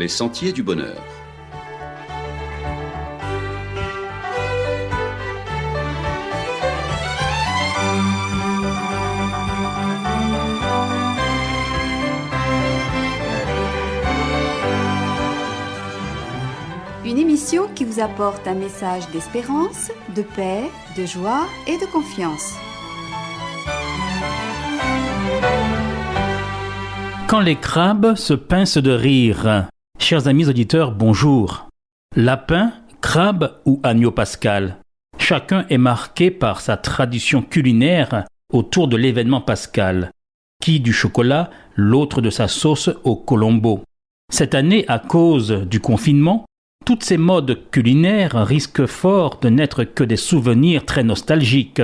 les sentiers du bonheur. Une émission qui vous apporte un message d'espérance, de paix, de joie et de confiance. Quand les crabes se pincent de rire. Chers amis auditeurs, bonjour. Lapin, crabe ou agneau pascal, chacun est marqué par sa tradition culinaire autour de l'événement pascal. Qui du chocolat, l'autre de sa sauce au colombo. Cette année, à cause du confinement, toutes ces modes culinaires risquent fort de n'être que des souvenirs très nostalgiques.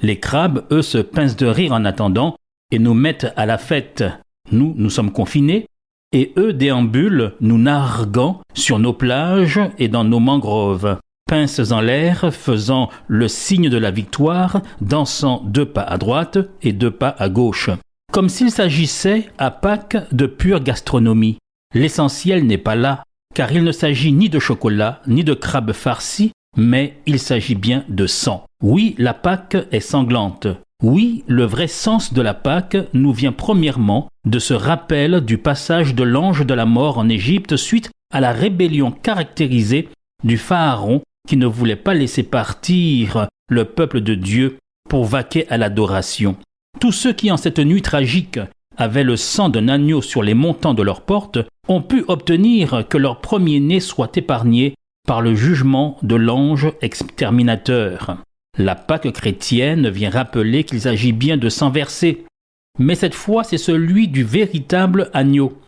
Les crabes, eux, se pincent de rire en attendant et nous mettent à la fête. Nous sommes confinés, et eux déambulent, nous narguant sur nos plages et dans nos mangroves. Pinces en l'air, faisant le signe de la victoire, dansant 2 pas à droite et 2 pas à gauche. Comme s'il s'agissait, à Pâques, de pure gastronomie. L'essentiel n'est pas là, car il ne s'agit ni de chocolat, ni de crabe farci, mais il s'agit bien de sang. Oui, la Pâque est sanglante. Oui, le vrai sens de la Pâque nous vient premièrement de ce rappel du passage de l'ange de la mort en Égypte suite à la rébellion caractérisée du pharaon qui ne voulait pas laisser partir le peuple de Dieu pour vaquer à l'adoration. Tous ceux qui en cette nuit tragique avaient le sang d'un agneau sur les montants de leurs portes ont pu obtenir que leur premier-né soit épargné par le jugement de l'ange exterminateur. La Pâque chrétienne vient rappeler qu'il s'agit bien de sang versé, mais cette fois c'est celui du véritable agneau.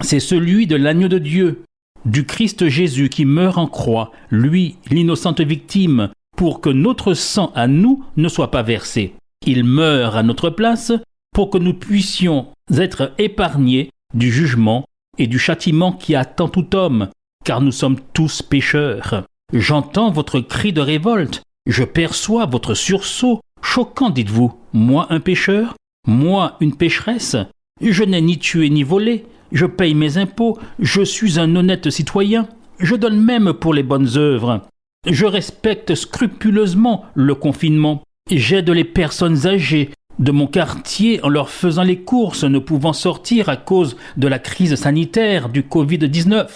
C'est celui de l'agneau de Dieu, du Christ Jésus qui meurt en croix, lui, l'innocente victime, pour que notre sang à nous ne soit pas versé. Il meurt à notre place pour que nous puissions être épargnés du jugement et du châtiment qui attend tout homme, car nous sommes tous pécheurs. J'entends votre cri de révolte. Je perçois votre sursaut, choquant, dites-vous. Moi un pécheur? Moi une pécheresse? Je n'ai ni tué ni volé, je paye mes impôts, je suis un honnête citoyen, je donne même pour les bonnes œuvres. Je respecte scrupuleusement le confinement, j'aide les personnes âgées de mon quartier en leur faisant les courses ne pouvant sortir à cause de la crise sanitaire du Covid-19.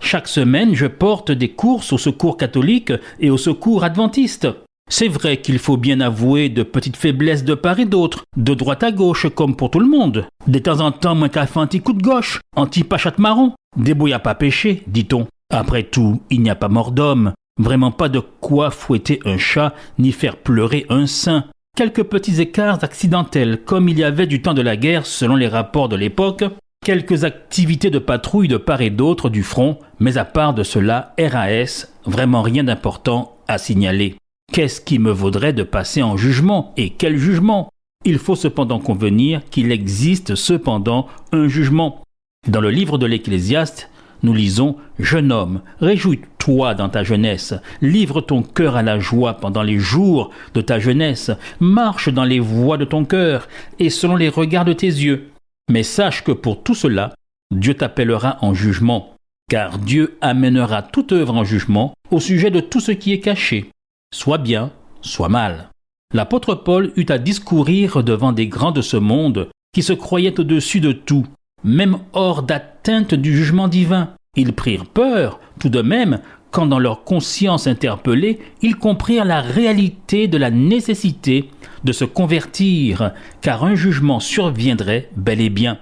Chaque semaine, je porte des courses au secours catholique et au secours adventiste. C'est vrai qu'il faut bien avouer de petites faiblesses de part et d'autre, de droite à gauche comme pour tout le monde. De temps en temps, moi qu'a fait un petit coup de gauche, anti-pachate marron. Débrouille à pas pécher, dit-on. Après tout, il n'y a pas mort d'homme. Vraiment pas de quoi fouetter un chat ni faire pleurer un saint. Quelques petits écarts accidentels, comme il y avait du temps de la guerre selon les rapports de l'époque. Quelques activités de patrouille de part et d'autre du front, mais à part de cela, RAS, vraiment rien d'important à signaler. Qu'est-ce qui me vaudrait de passer en jugement? Et quel jugement? Il faut cependant convenir qu'il existe cependant un jugement. Dans le livre de l'Ecclésiaste, nous lisons « Jeune homme, réjouis-toi dans ta jeunesse, livre ton cœur à la joie pendant les jours de ta jeunesse, marche dans les voies de ton cœur et selon les regards de tes yeux. Mais sache que pour tout cela, Dieu t'appellera en jugement, car Dieu amènera toute œuvre en jugement au sujet de tout ce qui est caché, soit bien, soit mal. » L'apôtre Paul eut à discourir devant des grands de ce monde qui se croyaient au-dessus de tout, même hors d'atteinte du jugement divin. Ils prirent peur, tout de même, quand dans leur conscience interpellée, ils comprirent la réalité de la nécessité de se convertir, car un jugement surviendrait bel et bien.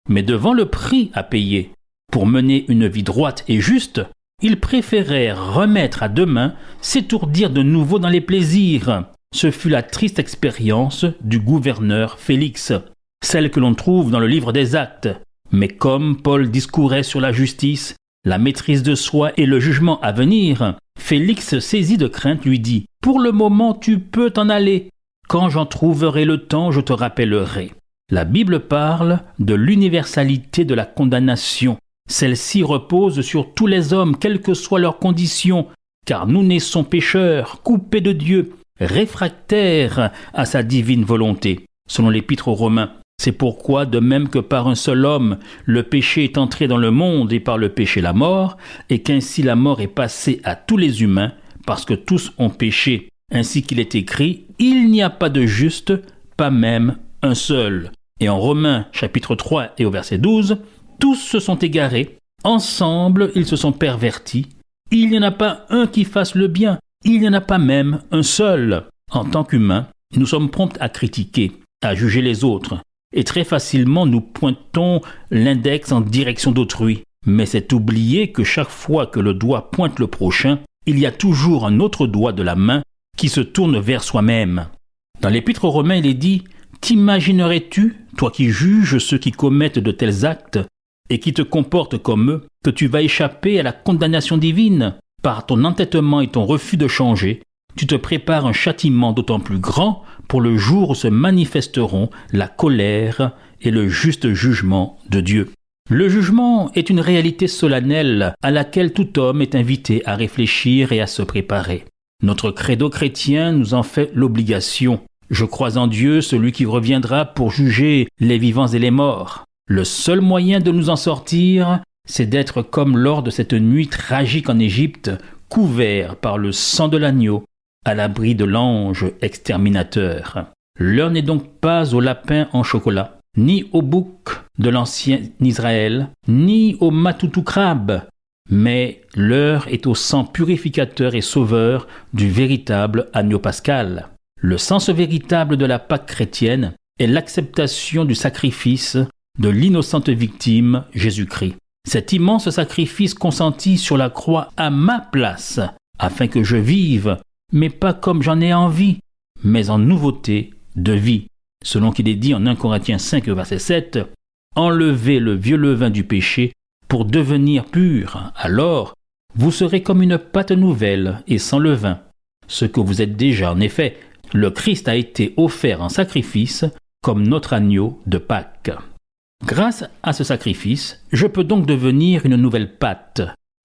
Mais devant le prix à payer, pour mener une vie droite et juste, ils préférèrent remettre à demain, s'étourdir de nouveau dans les plaisirs. Ce fut la triste expérience du gouverneur Félix, celle que l'on trouve dans le livre des Actes. Mais comme Paul discourait sur la justice, la maîtrise de soi et le jugement à venir, Félix, saisi de crainte, lui dit « Pour le moment, tu peux t'en aller. Quand j'en trouverai le temps, je te rappellerai. » La Bible parle de l'universalité de la condamnation. Celle-ci repose sur tous les hommes, quelle que soit leur condition, car nous naissons pécheurs, coupés de Dieu, réfractaires à sa divine volonté. Selon l'Épître aux Romains, C'est pourquoi, de même que par un seul homme, le péché est entré dans le monde et par le péché la mort, et qu'ainsi la mort est passée à tous les humains, parce que tous ont péché. Ainsi qu'il est écrit, il n'y a pas de juste, pas même un seul. Et en Romains chapitre 3 et au verset 12, tous se sont égarés, ensemble ils se sont pervertis. Il n'y en a pas un qui fasse le bien, il n'y en a pas même un seul. En tant qu'humains, nous sommes prompts à critiquer, à juger les autres, et très facilement nous pointons l'index en direction d'autrui. Mais c'est oublier que chaque fois que le doigt pointe le prochain, il y a toujours un autre doigt de la main qui se tourne vers soi-même. Dans l'Épître aux Romains, il est dit « T'imaginerais-tu, toi qui juges ceux qui commettent de tels actes et qui te comportent comme eux, que tu vas échapper à la condamnation divine ? Par ton entêtement et ton refus de changer, tu te prépares un châtiment d'autant plus grand pour le jour où se manifesteront la colère et le juste jugement de Dieu. » Le jugement est une réalité solennelle à laquelle tout homme est invité à réfléchir et à se préparer. Notre credo chrétien nous en fait l'obligation. Je crois en Dieu, celui qui reviendra pour juger les vivants et les morts. Le seul moyen de nous en sortir, c'est d'être comme lors de cette nuit tragique en Égypte, couverts par le sang de l'agneau, à l'abri de l'ange exterminateur. L'heure n'est donc pas au lapin en chocolat, ni au bouc de l'ancien Israël, ni au matoutou crabe, mais l'heure est au sang purificateur et sauveur du véritable agneau pascal. Le sens véritable de la Pâque chrétienne est l'acceptation du sacrifice de l'innocente victime Jésus-Christ. Cet immense sacrifice consenti sur la croix à ma place, afin que je vive, mais pas comme j'en ai envie, mais en nouveauté de vie. Selon qu'il est dit en 1 Corinthiens 5, verset 7, « Enlevez le vieux levain du péché pour devenir pur, alors vous serez comme une pâte nouvelle et sans levain. Ce que vous êtes déjà en effet, le Christ a été offert en sacrifice comme notre agneau de Pâques. » Grâce à ce sacrifice, je peux donc devenir une nouvelle pâte,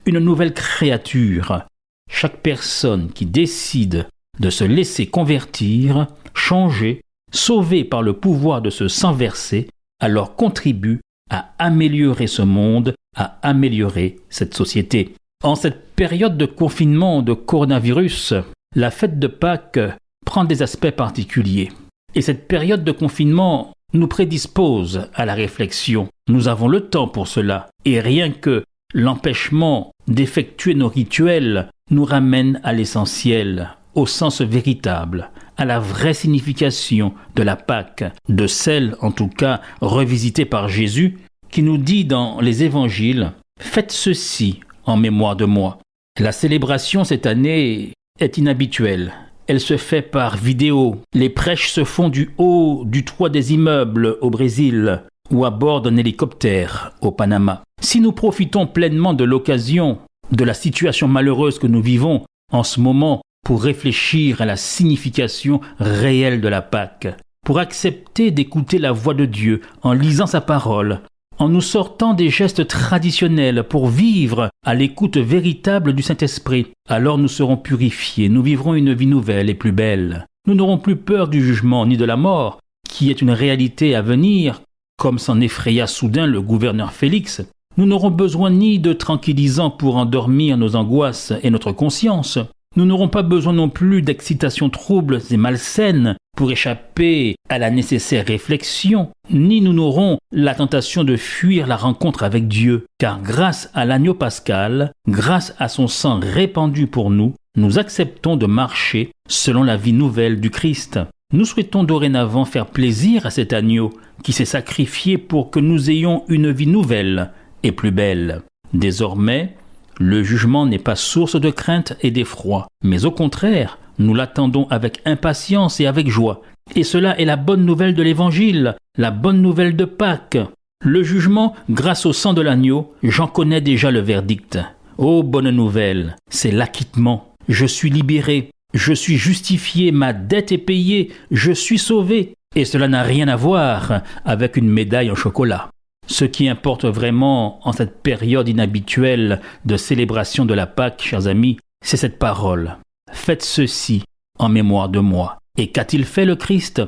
une nouvelle créature. Chaque personne qui décide de se laisser convertir, changer, sauvée par le pouvoir de ce sang versé, alors contribue à améliorer ce monde, à améliorer cette société. En cette période de confinement de coronavirus, la fête de Pâques prend des aspects particuliers. Et cette période de confinement nous prédispose à la réflexion. Nous avons le temps pour cela. Et rien que l'empêchement d'effectuer nos rituels nous ramène à l'essentiel, au sens véritable, à la vraie signification de la Pâque, de celle, en tout cas, revisitée par Jésus, qui nous dit dans les évangiles « Faites ceci en mémoire de moi ». La célébration cette année est inhabituelle. Elle se fait par vidéo. Les prêches se font du haut du toit des immeubles au Brésil ou à bord d'un hélicoptère au Panama. Si nous profitons pleinement de l'occasion, de la situation malheureuse que nous vivons en ce moment pour réfléchir à la signification réelle de la Pâque, pour accepter d'écouter la voix de Dieu en lisant sa parole, en nous sortant des gestes traditionnels pour vivre à l'écoute véritable du Saint-Esprit, alors nous serons purifiés, nous vivrons une vie nouvelle et plus belle. Nous n'aurons plus peur du jugement ni de la mort, qui est une réalité à venir, comme s'en effraya soudain le gouverneur Félix. Nous n'aurons besoin ni de tranquillisants pour endormir nos angoisses et notre conscience. Nous n'aurons pas besoin non plus d'excitations troubles et malsaines pour échapper à la nécessaire réflexion, ni nous n'aurons la tentation de fuir la rencontre avec Dieu, car grâce à l'agneau pascal, grâce à son sang répandu pour nous, nous acceptons de marcher selon la vie nouvelle du Christ. Nous souhaitons dorénavant faire plaisir à cet agneau qui s'est sacrifié pour que nous ayons une vie nouvelle et plus belle. Désormais, le jugement n'est pas source de crainte et d'effroi, mais au contraire, nous l'attendons avec impatience et avec joie. Et cela est la bonne nouvelle de l'Évangile, la bonne nouvelle de Pâques. Le jugement, grâce au sang de l'agneau, j'en connais déjà le verdict. Oh, bonne nouvelle, c'est l'acquittement. Je suis libéré, je suis justifié, ma dette est payée, je suis sauvé. Et cela n'a rien à voir avec une médaille en chocolat. Ce qui importe vraiment en cette période inhabituelle de célébration de la Pâque, chers amis, c'est cette parole. Faites ceci en mémoire de moi. Et qu'a-t-il fait le Christ ?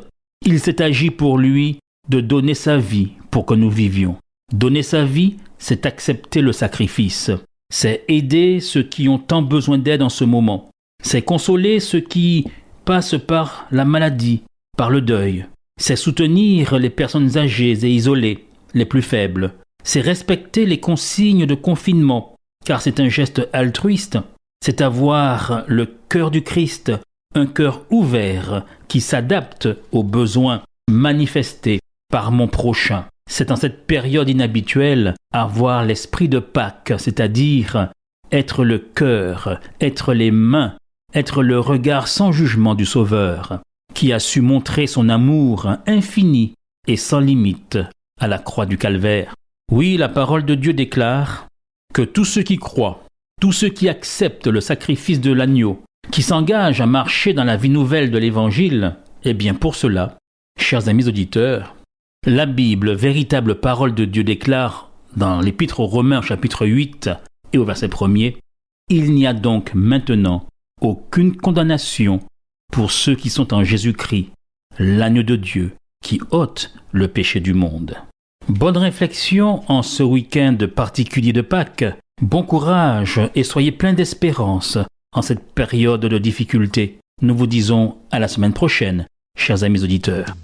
Il s'est agi pour lui de donner sa vie pour que nous vivions. Donner sa vie, c'est accepter le sacrifice. C'est aider ceux qui ont tant besoin d'aide en ce moment. C'est consoler ceux qui passent par la maladie, par le deuil. C'est soutenir les personnes âgées et isolées, les plus faibles. C'est respecter les consignes de confinement, car c'est un geste altruiste. C'est avoir le cœur du Christ, un cœur ouvert qui s'adapte aux besoins manifestés par mon prochain. C'est en cette période inhabituelle avoir l'esprit de Pâques, c'est-à-dire être le cœur, être les mains, être le regard sans jugement du Sauveur, qui a su montrer son amour infini et sans limite à la croix du Calvaire. Oui, la parole de Dieu déclare que tous ceux qui croient, tous ceux qui acceptent le sacrifice de l'agneau, qui s'engagent à marcher dans la vie nouvelle de l'Évangile, eh bien pour cela, chers amis auditeurs, la Bible, véritable parole de Dieu, déclare dans l'Épître aux Romains chapitre 8 et au verset 1er, « Il n'y a donc maintenant aucune condamnation pour ceux qui sont en Jésus-Christ, l'agneau de Dieu qui ôte le péché du monde. » Bonne réflexion en ce week-end particulier de Pâques. Bon courage et soyez pleins d'espérance en cette période de difficulté. Nous vous disons à la semaine prochaine, chers amis auditeurs.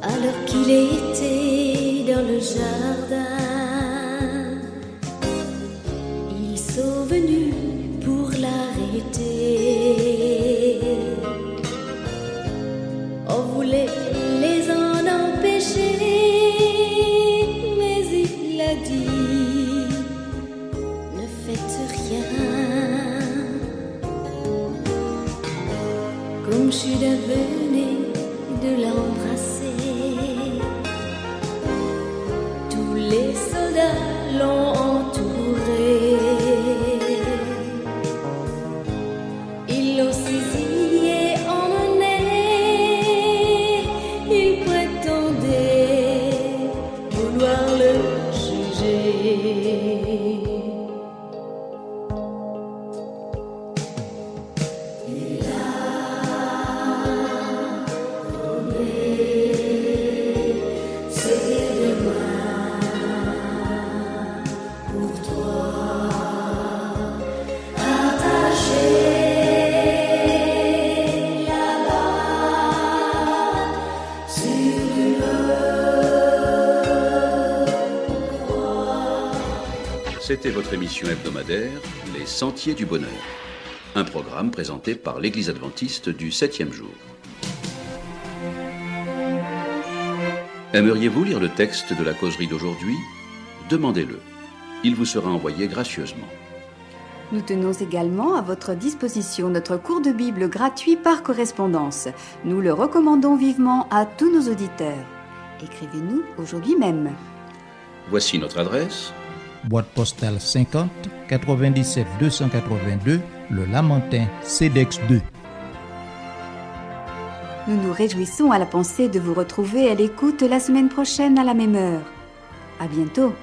Alors qu'il était dans le jardin, ils sont venus pour l'arrêter. On voulait les en empêcher, mais il a dit, ne faites rien. Comme je suis devenue de l'embrasser, tous les soldats l'ont entouré. Ils l'ont saisi et emmené. Ils prétendaient vouloir le juger. C'était votre émission hebdomadaire, Les Sentiers du Bonheur. Un programme présenté par l'Église adventiste du 7e jour. Aimeriez-vous lire le texte de la causerie d'aujourd'hui ? Demandez-le. Il vous sera envoyé gracieusement. Nous tenons également à votre disposition notre cours de Bible gratuit par correspondance. Nous le recommandons vivement à tous nos auditeurs. Écrivez-nous aujourd'hui même. Voici notre adresse. Boîte postale 50 97 282, Le Lamentin, CEDEX 2. Nous nous réjouissons à la pensée de vous retrouver à l'écoute la semaine prochaine à la même heure. À bientôt.